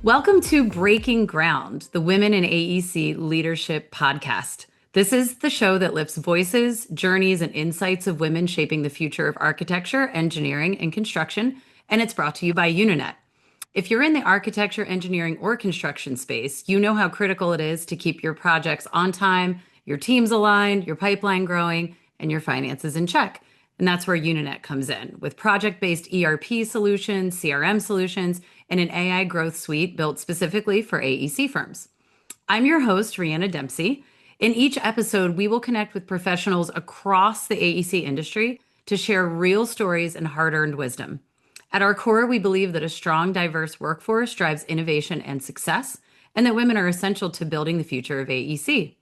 Welcome to Breaking Ground, the Women in AEC Leadership podcast. This is the show that lifts voices, journeys, and insights of women shaping the future of architecture, engineering, and construction, and it's brought to you by Unanet. If you're in the architecture, engineering, or construction space, you know how critical it is to keep your projects on time, your teams aligned, your pipeline growing, and your finances in check. And that's where Unanet comes in with project-based ERP solutions, CRM solutions, and an AI growth suite built specifically for AEC firms. I'm your host, Rhianna Dempsey. In each episode, we will connect with professionals across the AEC industry to share real stories and hard-earned wisdom. At our core, we believe that a strong, diverse workforce drives innovation and success, and that women are essential to building the future of AEC.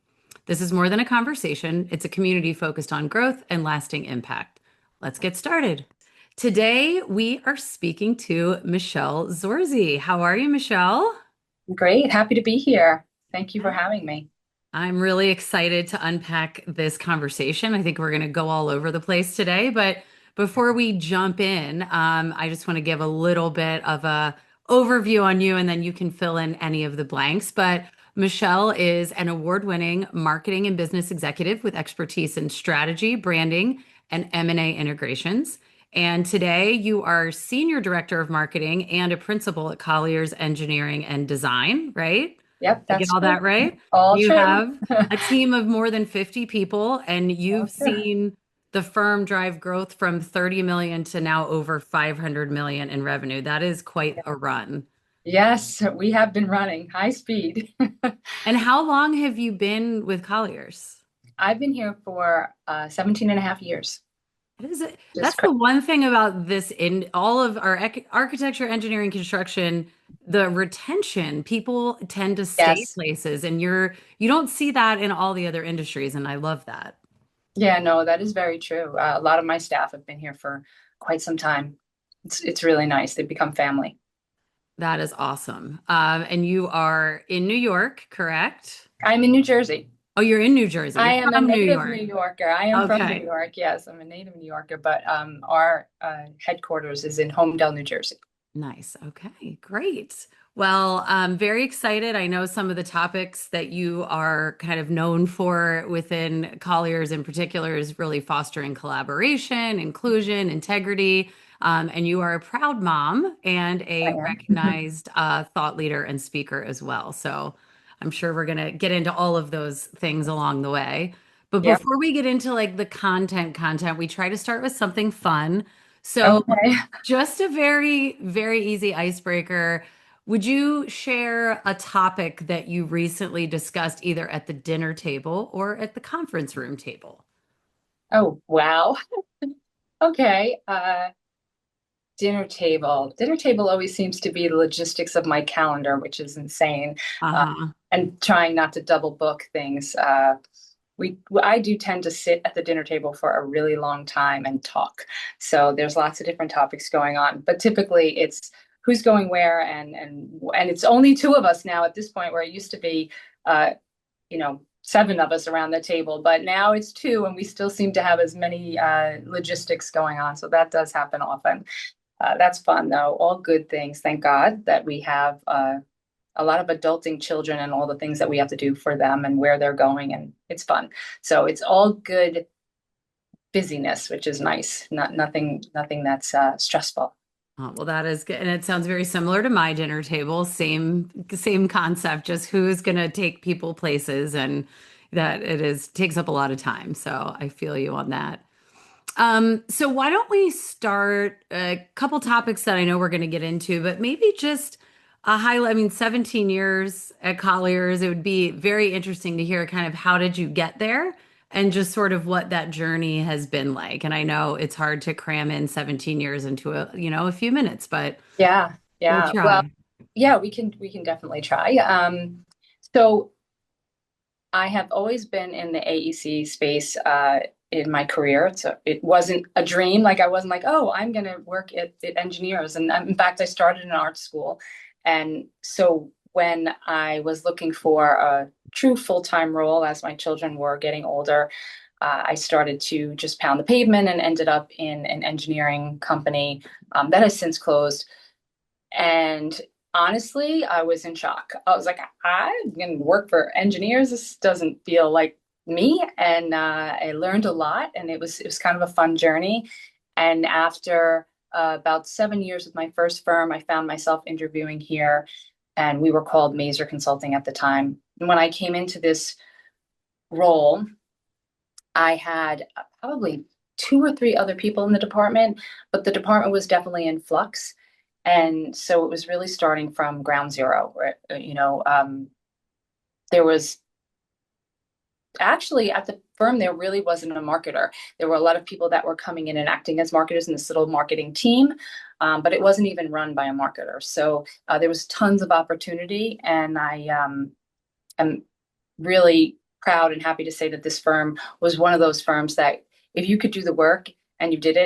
This is more than a conversation, it's a community focused on growth and lasting impact. Let's get started. Today, we are speaking to Michele Zorzi. How are you, Michele? Great. Happy to be here. Thank you for having me. I'm really excited to unpack this conversation. I think we're going to go all over the place today, but before we jump in, I just want to give a little bit of a overview on you, and then you can fill in any of the blanks. But Michele is an award-winning marketing and business executive with expertise in strategy, branding, and M&A integrations. And today you are Senior Director of Marketing and a principal at Colliers Engineering and Design, right? Yep, I get that's all true. that right? All You true. have a team of more than 50 people, and All you've true. seen the firm drive growth from 30 million to now over 500 million in revenue. That is quite a run. Yes, we have been running high speed. And how long have you been with Colliers? I've been here for 17 and a half years. That is it. Just That's the one thing about this in all of our architecture, engineering, construction, the retention, people tend to stay yes. places, and you don't see that in all the other industries, and I love that. Yeah, no, that is very true. A lot of my staff have been here for quite some time. It's really nice. They've become family. That is awesome. And you are in New York, correct? I'm in New Jersey. Oh, you're in New Jersey. I You're am a from New native New York. Yorker. I am from New Okay. York. Yes, I'm a native New Yorker, but our headquarters is in Homedale, New Jersey. Nice. Okay, great. Well, I'm very excited. I know some of the topics that you are kind of known for within Colliers in particular is really fostering collaboration, inclusion, integrity. And you are a proud mom and I a am. recognized thought leader and speaker as well. So I'm sure we're going to get into all of those things along the way. But Yep. before we get into like the content, we try to start with something fun. So Okay. just a very, very easy icebreaker. Would you share a topic that you recently discussed either at the dinner table or at the conference room table? Oh, wow. Okay. Dinner table. Dinner table always seems to be the logistics of my calendar, which is insane. Uh, Uh-huh. and trying not to double book things. I do tend to sit at the dinner table for a really long time and talk. So there's lots of different topics going on, but typically it's who's going where and it's only two of us now at this point where it used to be uh, seven of us around the table, but now it's two, and we still seem to have as many logistics going on. So that does happen often. That's fun, though. All good things. Thank God that we have a lot of adulting children and all the things that we have to do for them and where they're going, and it's fun. So it's all good busyness, which is nice. Nothing that's stressful. Oh, well, that is good. And it sounds very similar to my dinner table. Same concept, just who's going to take people places and that it is takes up a lot of time. So I feel you on that. So why don't we start a couple topics that I know we're going to get into, but maybe just I mean, 17 years at Colliers, it would be very interesting to hear kind of how did you get there and just sort of what that journey has been like. And I know it's hard to cram in 17 years into a few minutes, but Yeah, we'll yeah. Well, try. yeah, we can definitely try. So I have always been in the AEC space in my career. So it wasn't a dream. Like I wasn't like, oh, I'm going to work at engineers. And in fact, I started in art school. And so when I was looking for a true full-time role as my children were getting older, I started to just pound the pavement and ended up in an engineering company that has since closed. And honestly, I was in shock. I was like, I'm going to work for engineers. This doesn't feel like me. And I learned a lot, and it was kind of a fun journey. And after about 7 years with my first firm, I found myself interviewing here, and we were called Mazer Consulting at the time. And when I came into this role, I had probably two or three other people in the department, but the department was definitely in flux. And so it was really starting from ground zero, where, there was actually at the firm, there really wasn't a marketer. There were a lot of people that were coming in and acting as marketers in this little marketing team, but it wasn't even run by a marketer. So there was tons of opportunity, and I am really proud and happy to say that this firm was one of those firms that if you could do the work and you did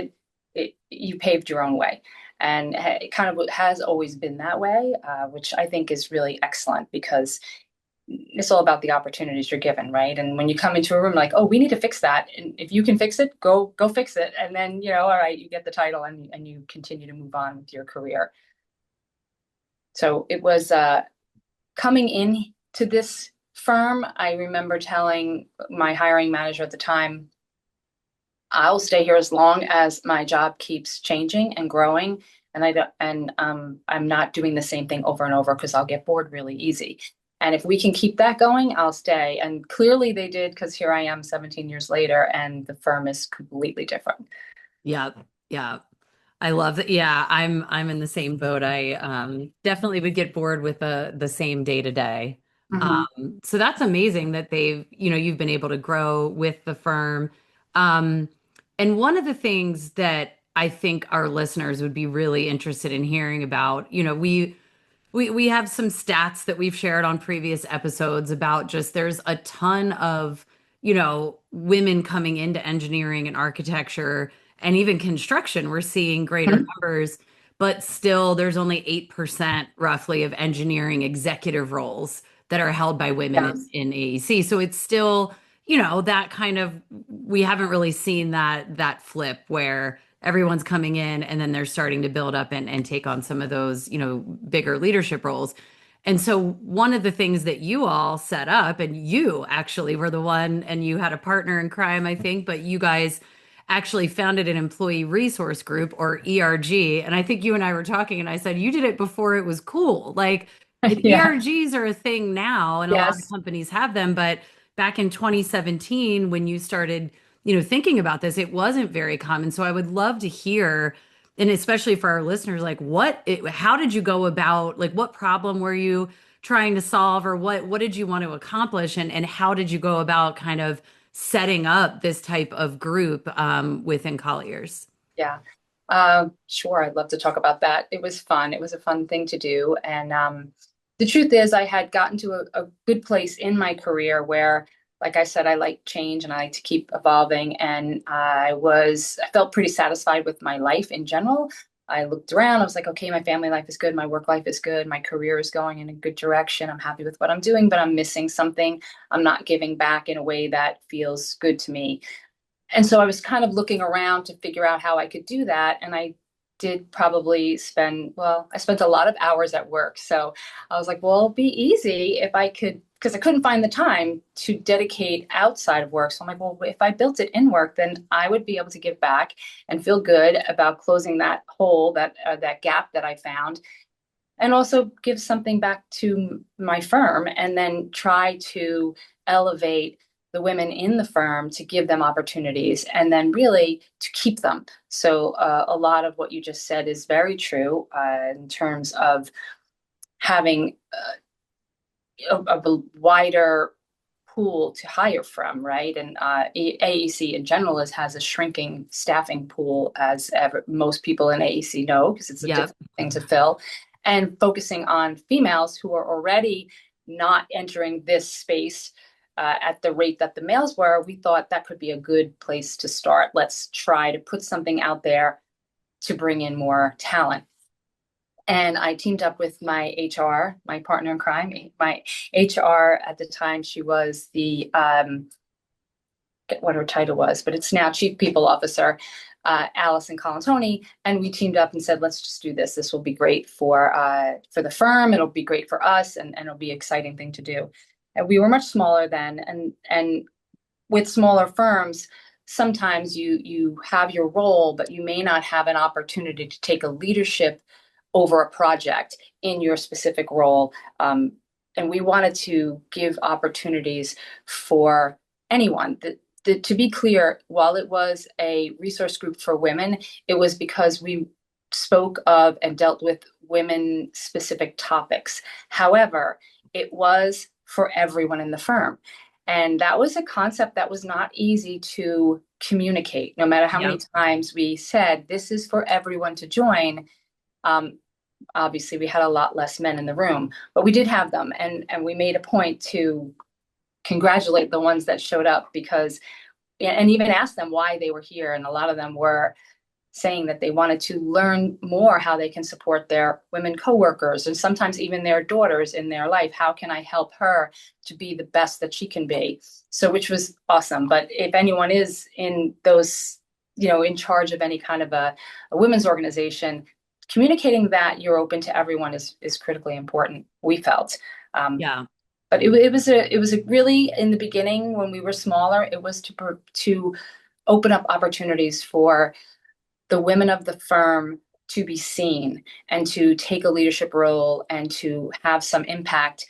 it, you paved your own way. And it kind of has always been that way, which I think is really excellent because it's all about the opportunities you're given, right? And when you come into a room like, oh, we need to fix that, and if you can fix it, go fix it, and then all right, you get the title and you continue to move on with your career. So it was coming in to this firm. I remember telling my hiring manager at the time, I'll stay here as long as my job keeps changing and growing, and I'm not doing the same thing over and over because I'll get bored really easy. And if we can keep that going, I'll stay. And clearly they did, because here I am 17 years later and the firm is completely different. Yeah, yeah. I love that. Yeah, I'm in the same boat. I definitely would get bored with the same day to day. Mhm. So that's amazing that you've been able to grow with the firm. Um, and one of the things that I think our listeners would be really interested in hearing about, we have some stats that we've shared on previous episodes about just there's a ton of, women coming into engineering and architecture and even construction. We're seeing greater numbers, but still there's only 8% roughly of engineering executive roles that are held by women Yeah. in AEC. So it's still, that kind of we haven't really seen that flip where everyone's coming in and then they're starting to build up and take on some of those, bigger leadership roles. And so one of the things that you all set up, and you actually were the one, and you had a partner in crime, I think, but you guys actually founded an employee resource group or ERG. And I think you and I were talking, and I said, you did it before it was cool. Like Yeah. ERGs are a thing now, and a lot of Yes. companies have them. But back in 2017, when you started, thinking about this, it wasn't very common. So I would love to hear, and especially for our listeners, like how did you go about, like what problem were you trying to solve, or what did you want to accomplish, and how did you go about kind of setting up this type of group within Colliers? Yeah. Sure. I'd love to talk about that. It was fun. It was a fun thing to do. And the truth is, I had gotten to a good place in my career where, like I said, I like change and I like to keep evolving. And I felt pretty satisfied with my life in general. I looked around, I was like, okay, my family life is good, my work life is good, my career is going in a good direction. I'm happy with what I'm doing, but I'm missing something. I'm not giving back in a way that feels good to me. And so I was kind of looking around to figure out how I could do that. And I did probably I spent a lot of hours at work. So I was like, well, it'd be easy if I could, because I couldn't find the time to dedicate outside of work. So I'm like, well, if I built it in work, then I would be able to give back and feel good about closing that hole, that gap that I found, and also give something back to my firm, and then try to elevate the women in the firm to give them opportunities and then really to keep them. So a lot of what you just said is very true in terms of having a wider pool to hire from, right? And AEC in general has a shrinking staffing pool, as most people in AEC know, because it's a Yep. difficult thing to fill. And focusing on females who are already not entering this space at the rate that the males were, we thought that could be a good place to start. Let's try to put something out there to bring in more talent. And I teamed up with my HR, my partner in crime, my HR at the time. She was the, what her title was, but it's now Chief People Officer. Allison Colantoni, and we teamed up and said, let's just do this. This will be great for the firm. It'll be great for us, and it'll be an exciting thing to do. And we were much smaller then, and with smaller firms, sometimes you have your role, but you may not have an opportunity to take a leadership over a project in your specific role. And we wanted to give opportunities for anyone. To be clear, while it was a resource group for women, it was because we spoke of and dealt with women specific topics. However, it was for everyone in the firm. And that was a concept that was not easy to communicate, no matter how many Yep. times we said, this is for everyone to join. Obviously, we had a lot less men in the room, but we did have them. And we made a point to congratulate the ones that showed up because, and even ask them why they were here. And a lot of them were saying that they wanted to learn more how they can support their women coworkers and sometimes even their daughters in their life. How can I help her to be the best that she can be? So, which was awesome. But if anyone is in those, in charge of any kind of a women's organization, communicating that you're open to everyone is critically important, we felt. Yeah. But it was a really, in the beginning when we were smaller, it was to open up opportunities for the women of the firm to be seen and to take a leadership role and to have some impact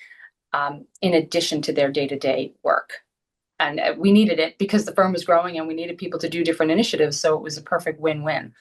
in addition to their day-to-day work. And we needed it because the firm was growing and we needed people to do different initiatives. So it was a perfect win-win.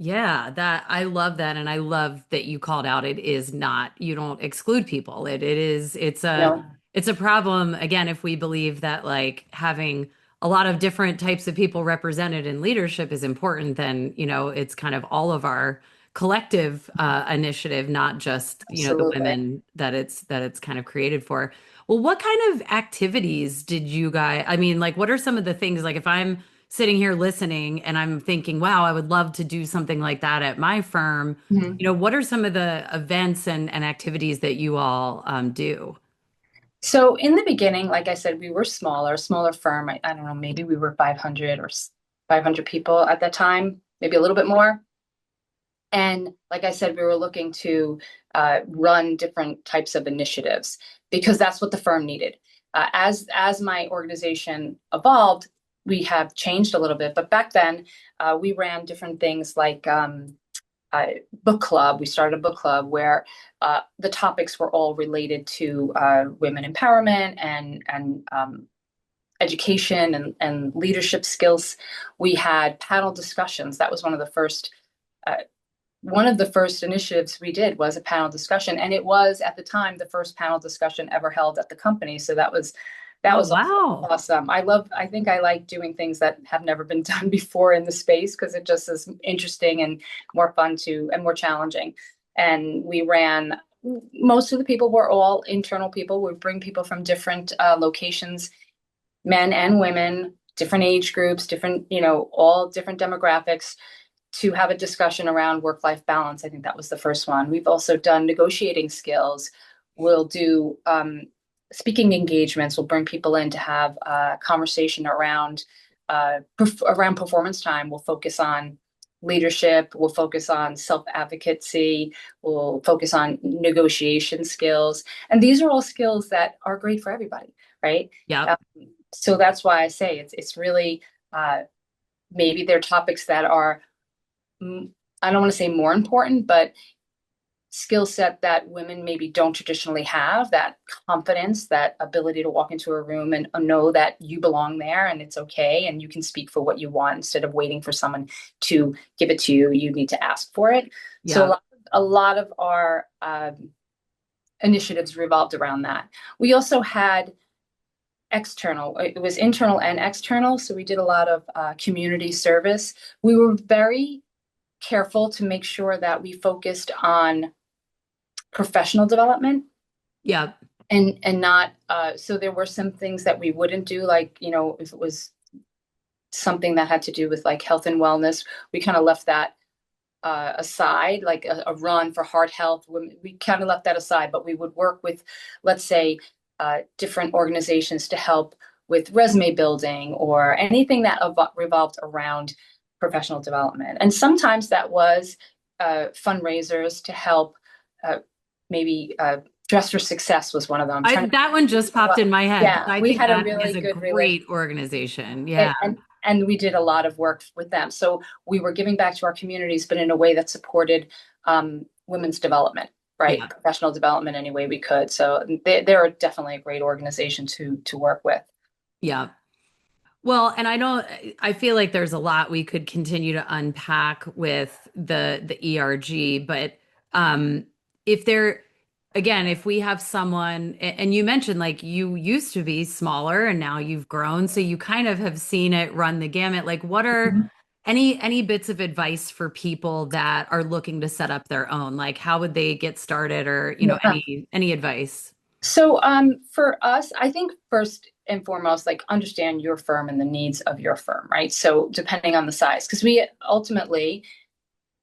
Yeah, that I love that. And I love that you called out it is not, you don't exclude people. It is, You know, it's a problem again if we believe that like having a lot of different types of people represented in leadership is important, then, it's kind of all of our collective initiative, not just, the absolutely. women that it's kind of created for. Well, what kind of activities did you guys, I mean, like what are some of the things like if I'm sitting here listening and I'm thinking, wow, I would love to do something like that at my firm. Mhm. What are some of the events and activities that you all do? So in the beginning, like I said, we were smaller firm. I don't know, maybe we were 500 or 500 people at that time, maybe a little bit more. And like I said, we were looking to run different types of initiatives because that's what the firm needed. As my organization evolved, we have changed a little bit. But back then, we ran different things like book club. We started a book club where the topics were all related to women empowerment and education and leadership skills. We had panel discussions. That was uh, one of the first initiatives we did was a panel discussion, and it was at the time the first panel discussion ever held at the company. So that Oh, was also wow. awesome. I think I like doing things that have never been done before in the space because it just is interesting and more fun and more challenging. And we ran, most of the people were all internal people. We bring people from different locations, men and women, different age groups, different, all different demographics to have a discussion around work-life balance. I think that was the first one. We've also done negotiating skills. We'll do speaking engagements. We'll bring people in to have a conversation around performance time. We'll focus on leadership. We'll focus on self-advocacy. We'll focus on negotiation skills. And these are all skills that are great for everybody, right? Yep. Um, so that's why I say it's really maybe they're topics that are I don't want to say more important, but skill set that women maybe don't traditionally have, that confidence, that ability to walk into a room and know that you belong there and it's okay and you can speak for what you want instead of waiting for someone to give it to you. You need to ask for it. So Yep. a lot of our initiatives revolved around that. We also had external, it was internal and external. So we did a lot of community service. We were very careful to make sure that we focused on professional development Yep. and not so there were some things that we wouldn't do, like if it was something that had to do with like health and wellness, we kind of left that aside, like a run for heart health. We kind of left that aside, but we would work with, let's say, different organizations to help with resume building or anything that revolved around professional development. And sometimes that was fundraisers to help, uh, maybe Dress for Success was one of them. I'm trying to That one just popped in my head yeah, because I we think had a that is really a good relationship. great organization. And, Yeah. and and we did a lot of work with them. So we were giving back to our communities, but in a way that supported women's development, right? Yeah. Professional development any way we could. So they're definitely a great organization to work with. Yeah. Well, and I feel like there's a lot we could continue to unpack with the ERG, but um if there again, if we have someone and you mentioned like you used to be smaller and now you've grown, so you kind of have seen it run the gamut. Like what are Mhm. any bits of advice for people that are looking to set up their own? Like how would they get started or, Yeah. any advice? So for us, I think first and foremost, like understand your firm and the needs of your firm, right? So depending on the size, because we ultimately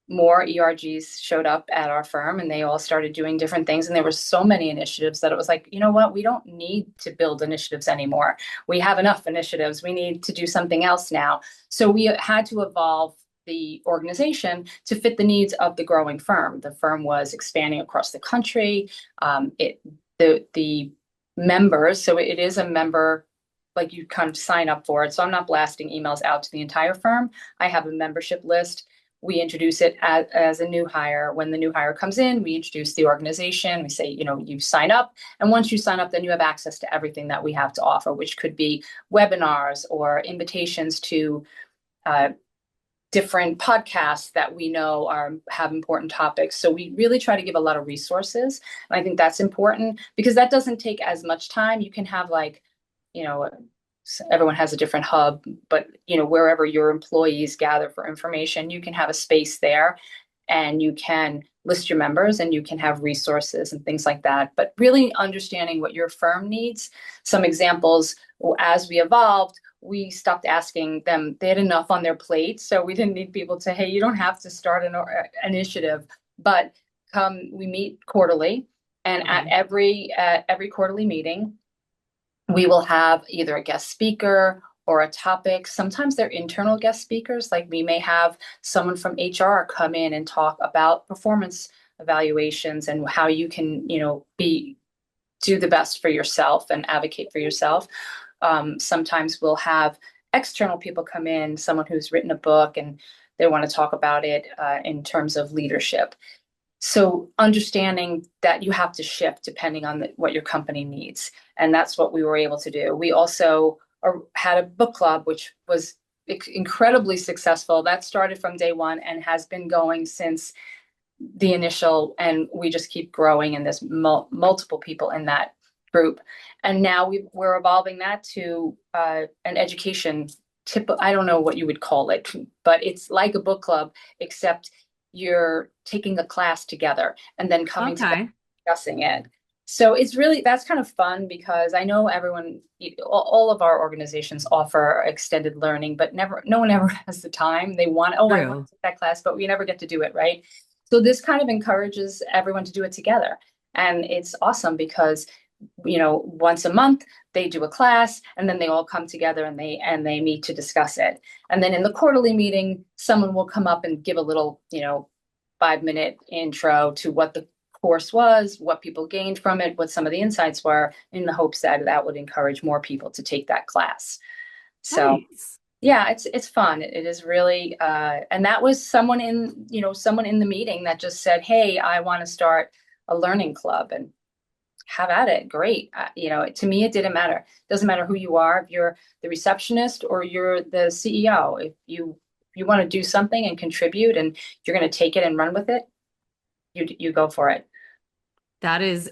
more ERGs showed up at our firm and they all started doing different things. And there were so many initiatives that it was like, you know what, we don't need to build initiatives anymore. We have enough initiatives. We need to do something else now. So we had to evolve the organization to fit the needs of the growing firm. The firm was expanding across the country. The members, so it is a member, like you kind of sign up for it. So I'm not blasting emails out to the entire firm. I have a membership list. We introduce it as a new hire. When the new hire comes in, we introduce the organization. We say, you sign up. And once you sign up, then you have access to everything that we have to offer, which could be webinars or invitations to uh, different podcasts that we know have important topics. So we really try to give a lot of resources. And I think that's important because that doesn't take as much time. You can have like, you know, everyone has a different hub, but wherever your employees gather for information, you can have a space there and you can list your members and you can have resources and things like that. But really understanding what your firm needs. Some examples, as we evolved, we stopped asking them. They had enough on their plate, so we didn't need people to, hey, you don't have to start an initiative, but we meet quarterly, and at Okay. every quarterly meeting we will have either a guest speaker or a topic. Sometimes they're internal guest speakers, like we may have someone from HR come in and talk about performance evaluations and how you can, do the best for yourself and advocate for yourself. Sometimes we'll have external people come in, someone who's written a book and they want to talk about it in terms of leadership. So understanding that you have to shift depending on what your company needs. And that's what we were able to do. We also had a book club, which was incredibly successful. That started from day one and has been going since the initial, and we just keep growing, and there's multiple people in that group. And now we're evolving that to an education tip. I don't know what you would call it, but it's like a book club, except you're taking a class together and then coming together Okay. discussing it. So that's kind of fun because I know all of our organizations offer extended learning, but no one ever has the time. I want to True. take that class, but we never get to do it, right? So this kind of encourages everyone to do it together. And it's awesome because, once a month they do a class and then they all come together and they meet to discuss it. And then in the quarterly meeting, someone will come up and give a little, 5-minute intro to what the course was, what people gained from it, what some of the insights were, in the hopes that that would encourage more people to take that class. So Nice. yeah, it's fun. It is really, and that was someone in the meeting that just said, "Hey, I want to start a learning club," and have at it. Great. To me, it didn't matter. It doesn't matter who you are, if you're the receptionist or you're the CEO. If you want to do something and contribute, and you're going to take it and run with it, you go for it. That is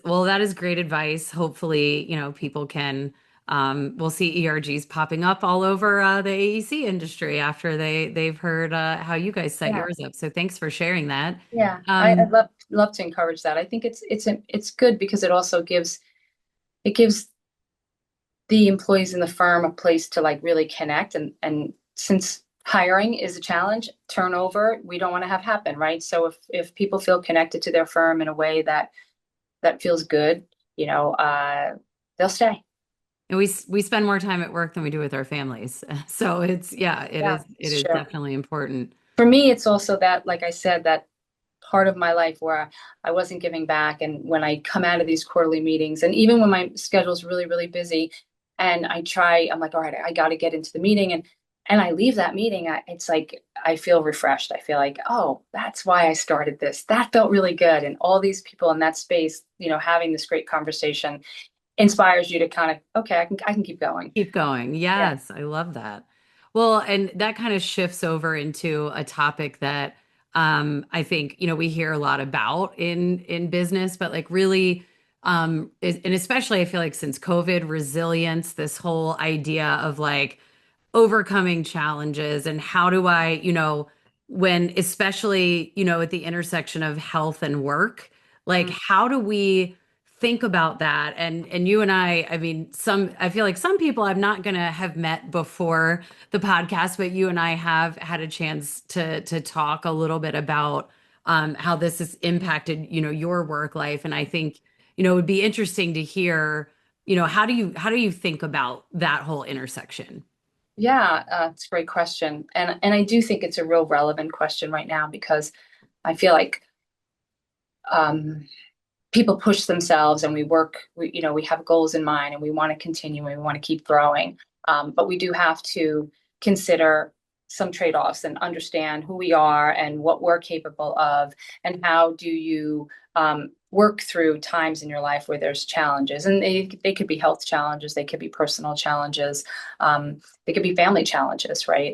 great advice. Hopefully, people can we'll see ERGs popping up all over the AEC industry after they've heard how you guys set Yeah. yours up. So thanks for sharing that. Yeah, I'd Um, love to encourage that. I think it's good because it also gives the employees in the firm a place to like really connect, and since hiring is a challenge, turnover we don't want to have happen, right? So if people feel connected to their firm in a way that feels good, they'll stay. And we spend more time at work than we do with our families. So it's yeah, Yeah, it it's is true. definitely important. For me, it's also that, like I said, that part of my life where I wasn't giving back. And when I come out of these quarterly meetings, and even when my schedule's really, really busy, and I'm like, all right, I got to get into the meeting. And I leave that meeting, it's like I feel refreshed. I feel like, oh, that's why I started this. That felt really good. And all these people in that space, having this great conversation inspires you to kind of, okay, I can keep going. Keep going. Yeah. Yes, I love that. Well, and that kind of shifts over into a topic that I think, we hear a lot about in business, but like really and especially I feel like since COVID, resilience, this whole idea of like overcoming challenges and how do I, when especially, at the intersection of health and work, like Mhm. how do we think about that? And you and I mean, I feel like some people I'm not gonna have met before the podcast, but you and I have had a chance to talk a little bit about how this has impacted, your work life. And I think, it would be interesting to hear, how do you think about that whole intersection? Yeah, it's a great question. And I do think it's a real relevant question right now because I feel like um, people push themselves and we work, we have goals in mind and we want to continue and we want to keep growing. But we do have to consider some trade-offs and understand who we are and what we're capable of and how do you work through times in your life where there's challenges. And they could be health challenges, they could be personal challenges, they could be family challenges, right?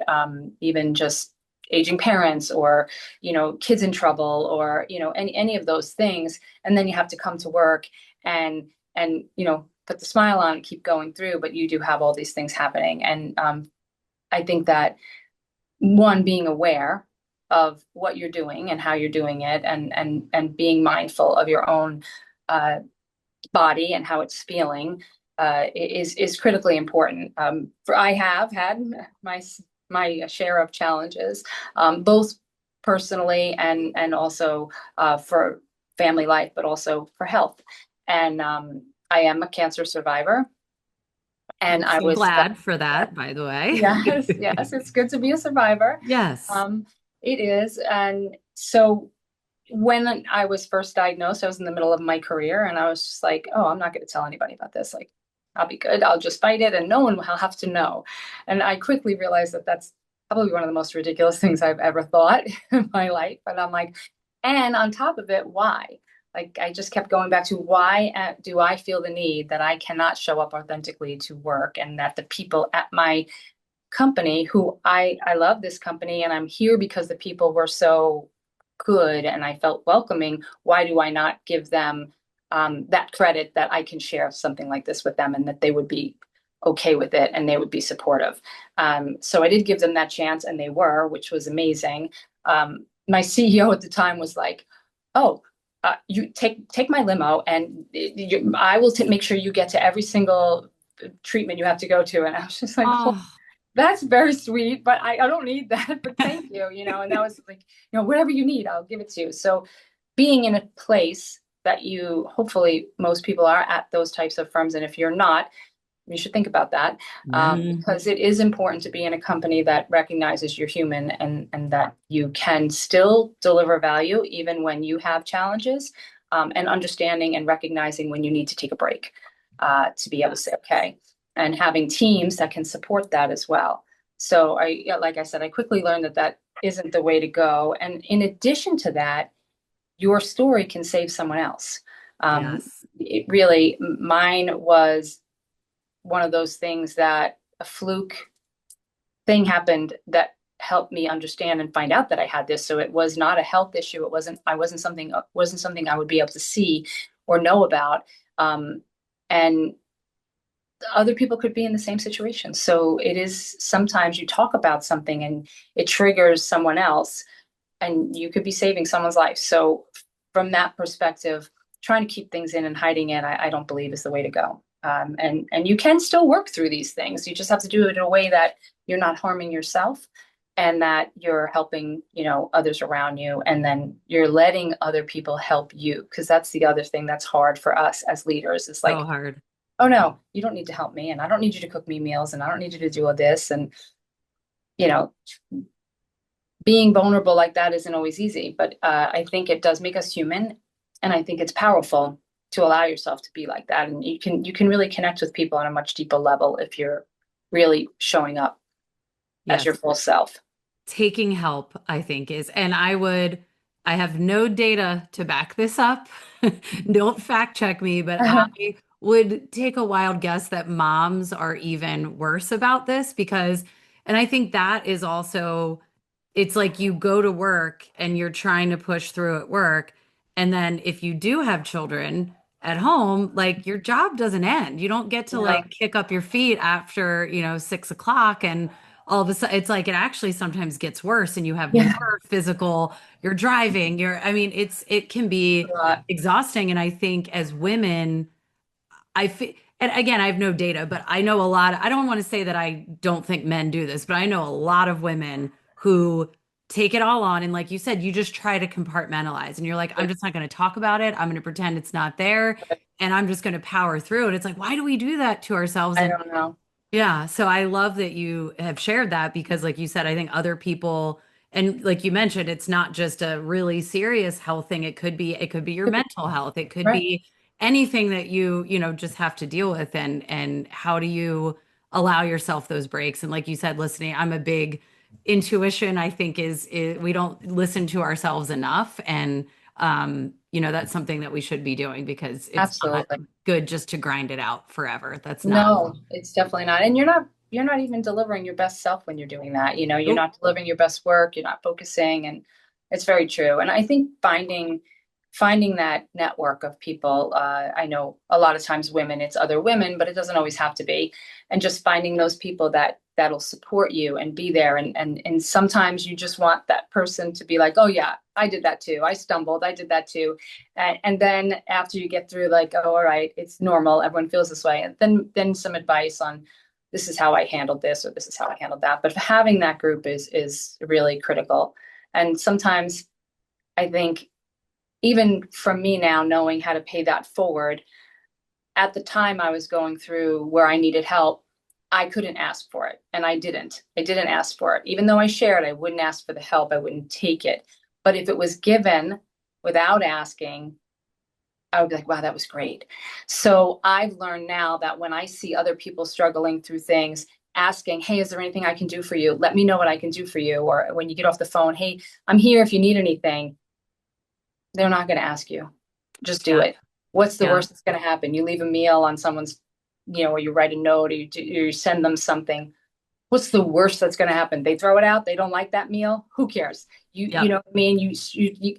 Even just aging parents or kids in trouble or any of those things, and then you have to come to work and put the smile on and keep going through, but you do have all these things happening. And I think that one, being aware of what you're doing and how you're doing it, and being mindful of your own uh, body and how it's feeling is critically important. For I have had my share of challenges, both personally and also for family life, but also for health. And I am a cancer survivor, and I'm I so was glad for that, by the way. yes, yes, it's good to be a survivor. Yes. Um, it is, and so when I was first diagnosed, I was in the middle of my career and I was just like, oh, I'm not going to tell anybody about this. Like, I'll be good. I'll just fight it and no one will have to know. And I quickly realized that that's probably one of the most ridiculous things I've ever thought in my life. But I'm like, and on top of it, why? Like, I just kept going back to why do I feel the need that I cannot show up authentically to work and that the people at my company who I love this company and I'm here because the people were so good and I felt welcoming. Why do I not give them that credit that I can share something like this with them and that they would be okay with it and they would be supportive? So I did give them that chance and they were, which was amazing. My CEO at the time was like, "Oh, you take my limo and I will make sure you get to every single treatment you have to go to." And I was just like, Oh, that's very sweet, but I don't need that. But thank you, and that was like, whatever you need, I'll give it to you. So being in a place that you hopefully most people are at those types of firms, and if you're not, you should think about that mhm. because it is important to be in a company that recognizes you're human and that you can still deliver value even when you have challenges, and understanding and recognizing when you need to take a break to be able to say okay, and having teams that can support that as well. So like I said, I quickly learned that that isn't the way to go. And in addition to that, your story can save someone else. Yes. It really, mine was one of those things that a fluke thing happened that helped me understand and find out that I had this. So it was not a health issue. I wasn't something I would be able to see or know about. And other people could be in the same situation. So it is sometimes you talk about something and it triggers someone else and you could be saving someone's life. So from that perspective, trying to keep things in and hiding it, I don't believe is the way to go. And you can still work through these things. You just have to do it in a way that you're not harming yourself and that you're helping, others around you. And then you're letting other people help you. Because that's the other thing that's hard for us as leaders. It's So like, hard. oh no, you don't need to help me, and I don't need you to cook me meals, and I don't need you to do all this. And you know, being vulnerable like that isn't always easy, but I think it does make us human, and I think it's powerful to allow yourself to be like that, and you can really connect with people on a much deeper level if you're really showing up as your Yes. full self. Taking help, I think is, and I have no data to back this up. Don't fact check me, but I would take a wild guess that moms are even worse about this because, and I think that is also, it's like you go to work and you're trying to push through at work. And then if you do have children at home, like your job doesn't end. You don't get to No, like kick up your feet after, 6 o'clock and all of a sudden it's like it actually sometimes gets worse and you have yeah, more physical, you're driving, I mean, it can be a lot. exhausting. And I think as women, I feel, and again, I have no data, but I know a lot. I don't want to say that I don't think men do this, but I know a lot of women who take it all on. And like you said, you just try to compartmentalize and you're like, I'm just not going to talk about it. I'm going to pretend it's not there and I'm just going to power through. And it's like, why do we do that to ourselves? I And don't know. yeah, so I love that you have shared that because, like you said, I think other people, and like you mentioned, it's not just a really serious health thing. It could be your mental health. It could Right. be anything that just have to deal with. And how do you allow yourself those breaks? And like you said, listening, I'm a big intuition, I think is we don't listen to ourselves enough. And that's something that we should be doing because it's not Absolutely. good just to grind it out forever. That's not. No, it's definitely not. And you're not even delivering your best self when you're doing that. You're Nope. not delivering your best work, you're not focusing, and it's very true. And I think finding that network of people, I know a lot of times women, it's other women, but it doesn't always have to be. And just finding those people that'll support you and be there. And sometimes you just want that person to be like, oh yeah, I did that too. I stumbled, I did that too. And then after you get through, like, oh, all right, it's normal. Everyone feels this way. And then some advice on this is how I handled this or this is how I handled that. But having that group is really critical. And sometimes I think even from me now knowing how to pay that forward, at the time I was going through where I needed help, I couldn't ask for it. And I didn't. I didn't ask for it. Even though I shared, I wouldn't ask for the help. I wouldn't take it. But if it was given without asking, I would be like, wow, that was great. So I've learned now that when I see other people struggling through things, asking, hey, is there anything I can do for you? Let me know what I can do for you. Or when you get off the phone, hey, I'm here if you need anything. They're not going to ask you. Just do Yeah. it. What's the Yeah. worst that's going to happen? You leave a meal on someone's, or you write a note, or you send them something. What's the worst that's going to happen? They throw it out. They don't like that meal. Who cares? You Yep. know what I mean?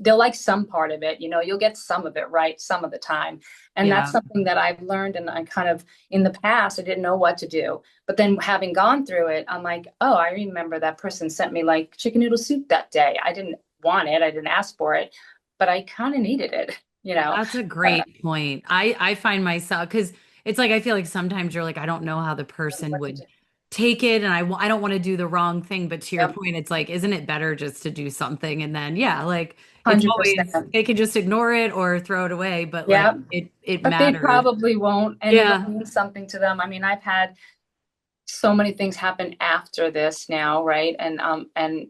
They'll like some part of it. You'll get some of it right some of the time. And that's Yeah. something that I've learned. And I kind of, in the past, I didn't know what to do. But then having gone through it, I'm like, oh, I remember that person sent me like chicken noodle soup that day. I didn't want it. I didn't ask for it, but I kind of needed it. That's a Uh, great point. I find myself because it's like I feel like sometimes you're like I don't know how the person what to would do. take it, and I don't want to do the wrong thing. But to your Yep. point, it's like, isn't it better just to do something and then yeah, like it's 100%. always they can just ignore it or throw it away, but like Yeah. it But they matters. probably won't, and it'll Yeah. mean something to them. I mean, I've had so many things happen after this now, right? And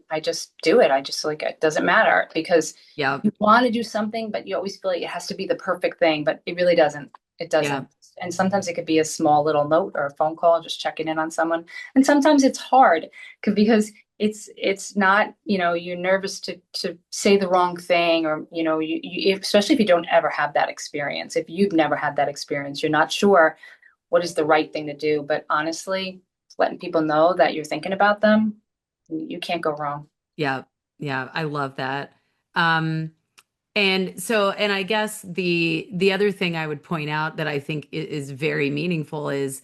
I just do it. I just like it doesn't matter because Yeah. you want to do something, but you always feel like it has to be the perfect thing, but it really doesn't. It Yeah. doesn't. And sometimes it could be a small little note or a phone call, just checking in on someone. And sometimes it's hard because it's not, you're nervous to say the wrong thing, or especially if you don't ever have that experience. If you've never had that experience, you're not sure what is the right thing to do. But honestly, letting people know that you're thinking about them, you can't go wrong. Yeah. Yeah. I love that. Um and I guess the other thing I would point out that I think is very meaningful is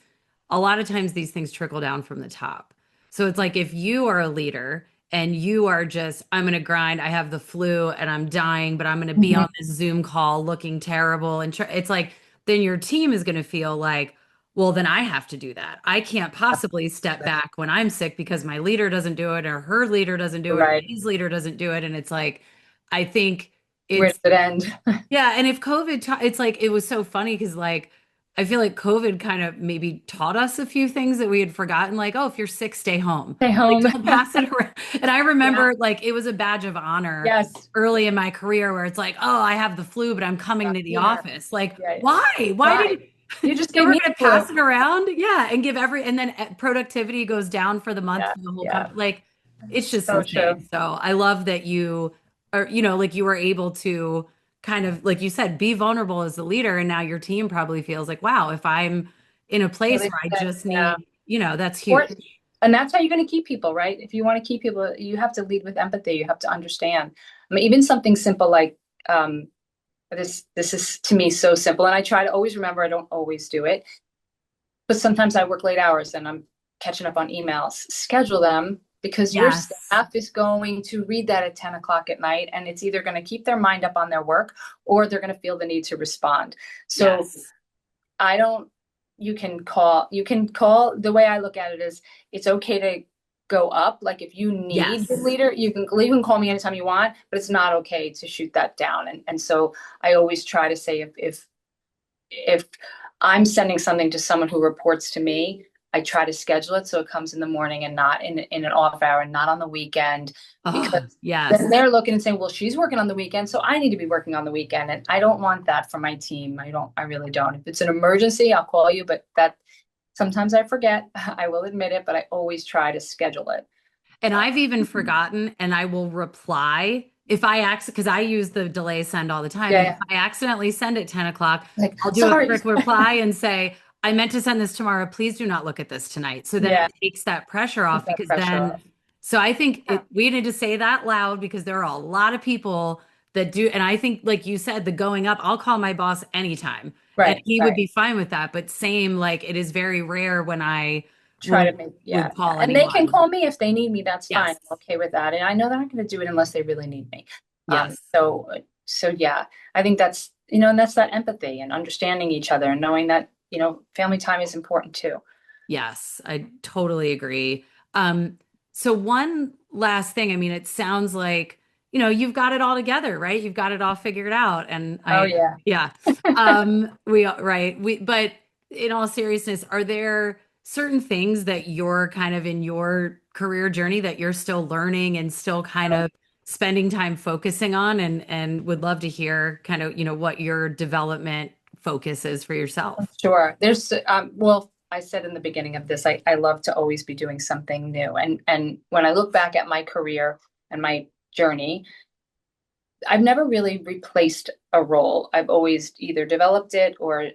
a lot of times these things trickle down from the top. So it's like if you are a leader and you are just, I'm going to grind, I have the flu and I'm dying, but I'm going to be Mhm. on this Zoom call looking terrible. And it's like, then your team is going to feel like, well, then I have to do that. I can't possibly step back when I'm sick because my leader doesn't do it, or her leader doesn't do it, or Right. his leader doesn't do it. And it's like, I think Where it's does it end? yeah, and if COVID, it's like it was so funny because like I feel like COVID kind of maybe taught us a few things that we had forgotten, like, oh, if you're sick, stay home. Stay Like, home. don't pass it around. And I Yeah. remember like it was a badge of honor Yes. early in my career where it's like, oh, I have the flu, but I'm coming to the Here. office. Like, Yeah. Yeah. why? Why Why? did You just so gave we're me the gonna flu. pass it around? Yeah, and give and then productivity goes down for the month Yeah. for the whole Yeah. company. Like, it's just So true. insane. So I love that you are, like you were able to kind of, like you said, be vulnerable as a leader. And now your team probably feels like, wow, if I'm in a place Really where I good. just Yeah. need, that's Or, huge. and that's how you're going to keep people, right? If you want to keep people, you have to lead with empathy. You have to understand. I mean, even something simple like this is to me so simple, and I try to always remember. I don't always do it, but sometimes I work late hours and I'm catching up on emails. Schedule them because your Yes. staff is going to read that at 10 o'clock at night, and it's either going to keep their mind up on their work or they're going to feel the need to respond. So Yes. I don't, you can call, the way I look at it is it's okay to go up. Like if you need the Yes. leader, you can call me anytime you want, but it's not okay to shoot that down. And so I always try to say if I'm sending something to someone who reports to me, I try to schedule it so it comes in the morning and not in an off hour and not on the weekend, because Oh, then yes. they're looking and saying, well, she's working on the weekend, so I need to be working on the weekend. And I don't want that for my team. I really don't. If it's an emergency, I'll call you, but that sometimes I forget. I will admit it, but I always try to schedule it. And Uh, I've even forgotten, and I will reply if I because I use the delay send all the time. yeah, And if yeah. I accidentally send at 10 o'clock, Like, I'll do a sorry. quick reply and say, I meant to send this tomorrow. Please do not look at this tonight. So then Yeah, it takes that pressure keep off that because pressure then, off. so I think Yeah, we need to say that loud because there are a lot of people that do. And I think, like you said, the going up, I'll call my boss anytime and right, he would right. be fine with that. But same, like it is very rare when I Try will to make, yeah, would yeah. call And they can anyone. call me if they need me. That's fine. Yes. I'm okay with that. And I know they're not going to do it unless they really need me. Yes. So yeah, I think that's, and that's that empathy and understanding each other and knowing that, family time is important too. Yes, I totally agree. Um, so one last thing, I mean, it sounds like, you've got it all together, right? You've got it all figured out. And Oh yeah. yeah. Right. But in all seriousness, are there certain things that you're kind of in your career journey that you're still learning and still kind of spending time focusing on and would love to hear kind of, what your development focus is for yourself? Sure. Well, I said in the beginning of this, I love to always be doing something new. And when I look back at my career and my journey, I've never really replaced a role. I've always either developed it or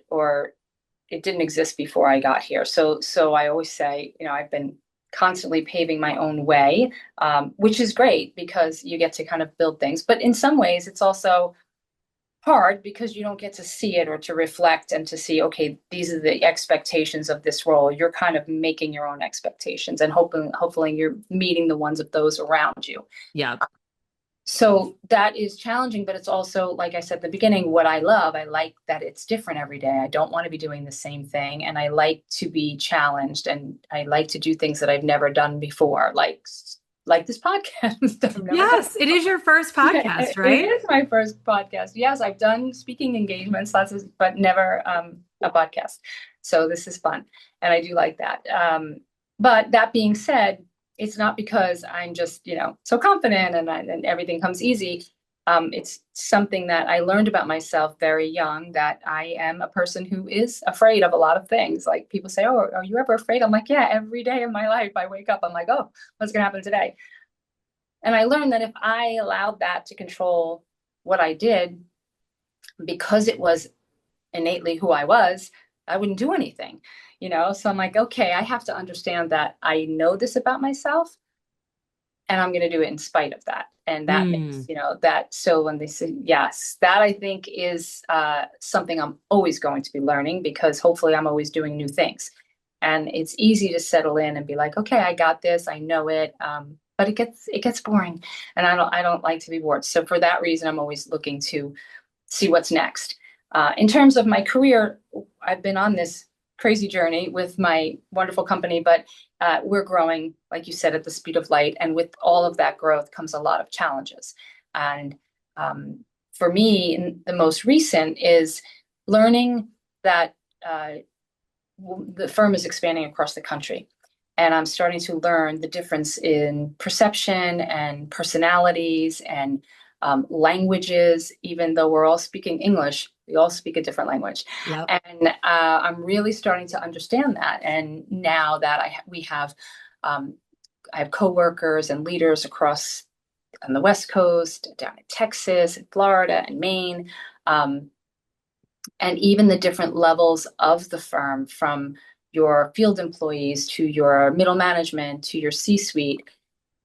it didn't exist before I got here. So I always say, I've been constantly paving my own way, which is great because you get to kind of build things. But in some ways, it's also hard because you don't get to see it or to reflect and to see, okay, these are the expectations of this role. You're kind of making your own expectations and hopefully you're meeting the ones of those around you. Yeah. So that is challenging, but it's also, like I said at the beginning, what I love. I like that it's different every day. I don't want to be doing the same thing. And I like to be challenged and I like to do things that I've never done before, like this podcast. I've never done. Yes, it is your first podcast, It right? is my first podcast. Yes, I've done speaking engagements, but never a podcast. So this is fun. And I do like that. But that being said, it's not because I'm just, so confident and everything comes easy. It's something that I learned about myself very young, that I am a person who is afraid of a lot of things. Like people say, oh, are you ever afraid? I'm like, yeah, every day of my life I wake up, I'm like, oh, what's going to happen today? And I learned that if I allowed that to control what I did, because it was innately who I was, I wouldn't do anything, So I'm like, okay, I have to understand that I know this about myself and I'm going to do it in spite of that. And that makes, Mm, that. So when they say yes, that I think is something I'm always going to be learning because hopefully I'm always doing new things. And it's easy to settle in and be like, okay, I got this, I know it. But it gets boring, and I don't like to be bored. So for that reason, I'm always looking to see what's next. In terms of my career, I've been on this crazy journey with my wonderful company, but we're growing, like you said, at the speed of light. And with all of that growth comes a lot of challenges. And um, for me, the most recent is learning that uh, the firm is expanding across the country. And I'm starting to learn the difference in perception and personalities and languages. Even though we're all speaking English, we all speak a different language. Yep. And I'm really starting to understand that. And now that um, I have coworkers and leaders across on the West Coast, down in Texas, and Florida, and Maine. Um, and even the different levels of the firm, from your field employees to your middle management to your C-suite,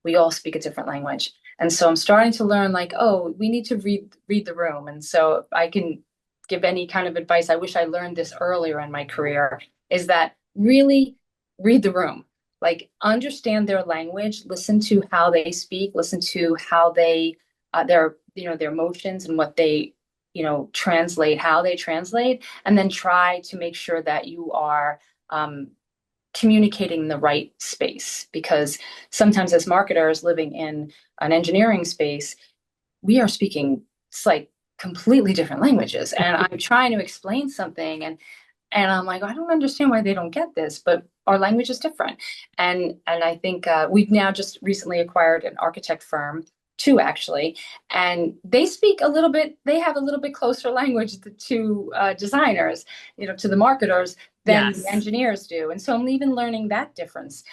we all speak a different language. And so I'm starting to learn, like, oh, we need to read the room. And so if I can give any kind of advice, I wish I learned this earlier in my career, is that really read the room. Like, understand their language, listen to how they speak, listen to how they their emotions and what they translate, how they translate, and then try to make sure that you are communicating in the right space. Because sometimes, as marketers living in an engineering space, we are speaking, it's like, completely different languages. And I'm trying to explain something, and I'm like, I don't understand why they don't get this, but our language is different. And I think we've now just recently acquired an architect firm, two actually, and they speak a little bit. They have a little bit closer language to designers, to the marketers, than the Yes. engineers do. And so I'm even learning that difference,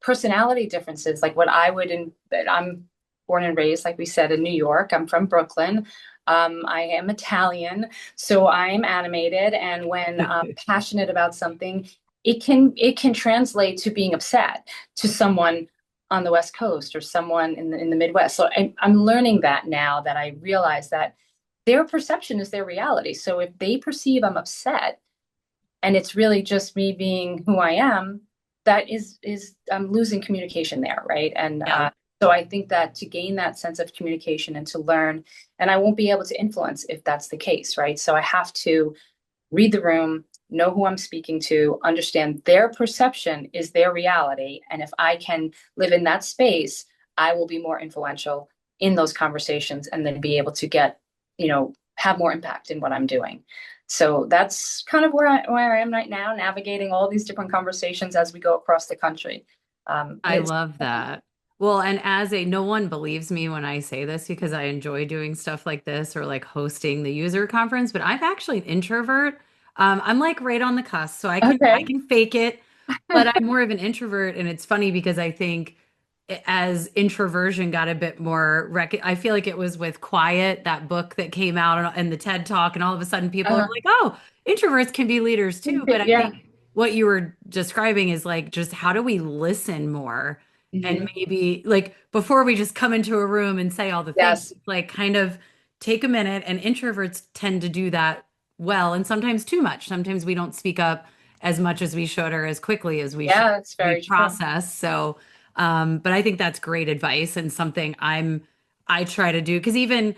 personality differences. Like I'm born and raised, like we said, in New York. I'm from Brooklyn. I am Italian, so I'm animated, and when I'm passionate about something, it can translate to being upset to someone on the West Coast or someone in the Midwest. So I'm learning that now, that I realize that their perception is their reality. So if they perceive I'm upset, and it's really just me being who I am, that is I'm losing communication there, right? And Yeah. so I think that to gain that sense of communication and to learn, and I won't be able to influence if that's the case, right? So I have to read the room, know who I'm speaking to, understand their perception is their reality. And if I can live in that space, I will be more influential in those conversations, and then be able to have more impact in what I'm doing. So that's kind of where I am right now, navigating all these different conversations as we go across the country. I It's love that. Well, and no one believes me when I say this because I enjoy doing stuff like this or like hosting the user conference, but I'm actually an introvert. I'm like right on the cusp, so I okay. can fake it, but I'm more of an introvert, and it's funny because I think as introversion got a bit more I feel like it was with Quiet, that book that came out, and the TED Talk, and all of a sudden people are Uh, like, "Oh, introverts can be leaders too." But I yeah. think what you were describing is like, just how do we listen more, and Mhm. maybe like before we just come into a room and say all the things, Yes. like kind of take a minute. And introverts tend to do that well, and sometimes too much. Sometimes we don't speak up as much as we should, or as quickly as we should. Yeah, that's We very true. process. So but I think that's great advice, and something I try to do, because even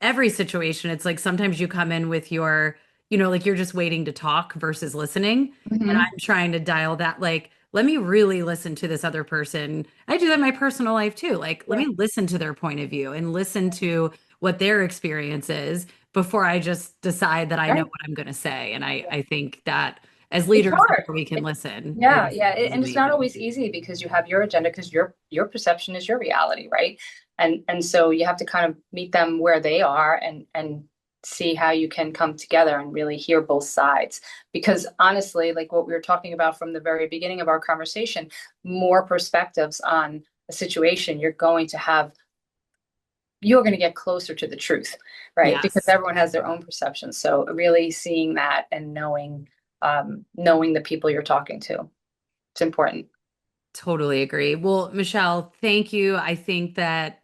every situation, it's like sometimes you come in with like you're just waiting to talk versus listening. And Mhm. I'm trying to dial that, like, let me really listen to this other person. I do that in my personal life too. Like, let Yeah. me listen to their point of view and listen to what their experience is before I just decide that I know Right. what I'm going to say. And I think that as It's leaders, the hard. more we can listen Yeah, yeah, is and it's not amazing. always easy because you have your agenda, because your perception is your reality, right? And so you have to kind of meet them where they are, and see how you can come together and really hear both sides. Because honestly, like what we were talking about from the very beginning of our conversation, more perspectives on a situation, you're going to get closer to the truth, right? Because Yes. everyone has their own perception. So really seeing that and knowing the people you're talking to, it's important. Totally agree. Well, Michelle, thank you. I think that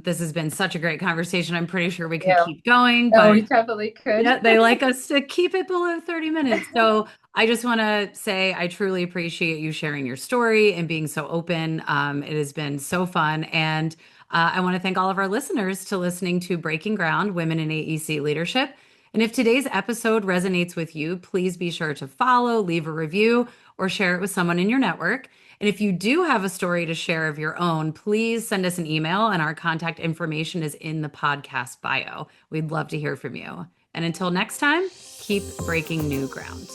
this has been such a great conversation. I'm pretty sure we could Yeah. keep going, No, but we definitely could. yeah, they like us to keep it below 30 minutes. So I just want to say I truly appreciate you sharing your story and being so open. It has been so fun. And I want to thank all of our listeners to listening to Breaking Ground, Women in AEC Leadership. And if today's episode resonates with you, please be sure to follow, leave a review, or share it with someone in your network. And if you do have a story to share of your own, please send us an email, and our contact information is in the podcast bio. We'd love to hear from you. And until next time, keep breaking new ground.